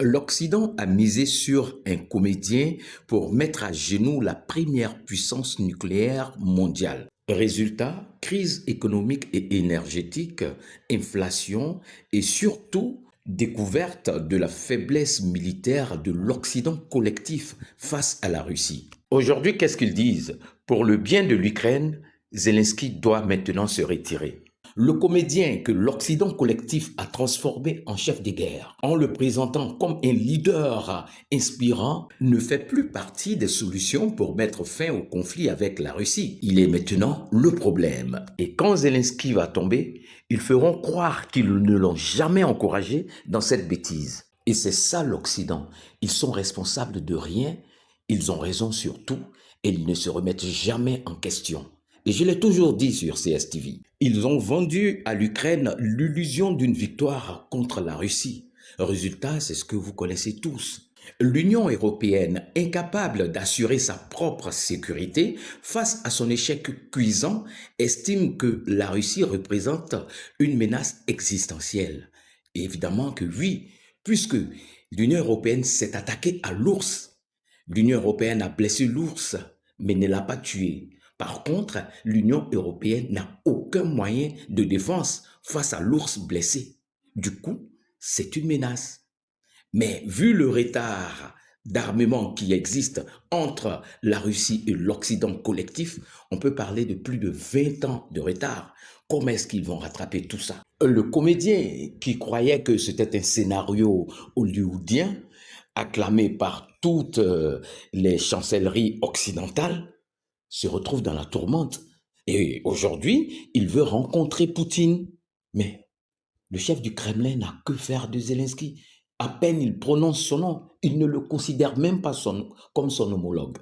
L'Occident a misé sur un comédien pour mettre à genoux la première puissance nucléaire mondiale. Résultat, crise économique et énergétique, inflation et surtout découverte de la faiblesse militaire de l'Occident collectif face à la Russie. Aujourd'hui, qu'est-ce qu'ils disent? Pour le bien de l'Ukraine, Zelensky doit maintenant se retirer. Le comédien que l'Occident collectif a transformé en chef de guerre, en le présentant comme un leader inspirant, ne fait plus partie des solutions pour mettre fin au conflit avec la Russie. Il est maintenant le problème. Et quand Zelensky va tomber, ils feront croire qu'ils ne l'ont jamais encouragé dans cette bêtise. Et c'est ça l'Occident. Ils sont responsables de rien, ils ont raison sur tout et ils ne se remettent jamais en question. Et je l'ai toujours dit sur CSTV, ils ont vendu à l'Ukraine l'illusion d'une victoire contre la Russie. Résultat, c'est ce que vous connaissez tous. L'Union européenne, incapable d'assurer sa propre sécurité face à son échec cuisant, estime que la Russie représente une menace existentielle. Et évidemment que oui, puisque l'Union européenne s'est attaquée à l'ours. L'Union européenne a blessé l'ours, mais ne l'a pas tué. Par contre, l'Union européenne n'a aucun moyen de défense face à l'ours blessé. Du coup, c'est une menace. Mais vu le retard d'armement qui existe entre la Russie et l'Occident collectif, on peut parler de plus de 20 ans de retard. Comment est-ce qu'ils vont rattraper tout ça? Le comédien qui croyait que c'était un scénario hollywoodien, acclamé par toutes les chancelleries occidentales, se retrouve dans la tourmente. Et aujourd'hui, il veut rencontrer Poutine. Mais le chef du Kremlin n'a que faire de Zelensky. À peine il prononce son nom, il ne le considère même pas comme son homologue.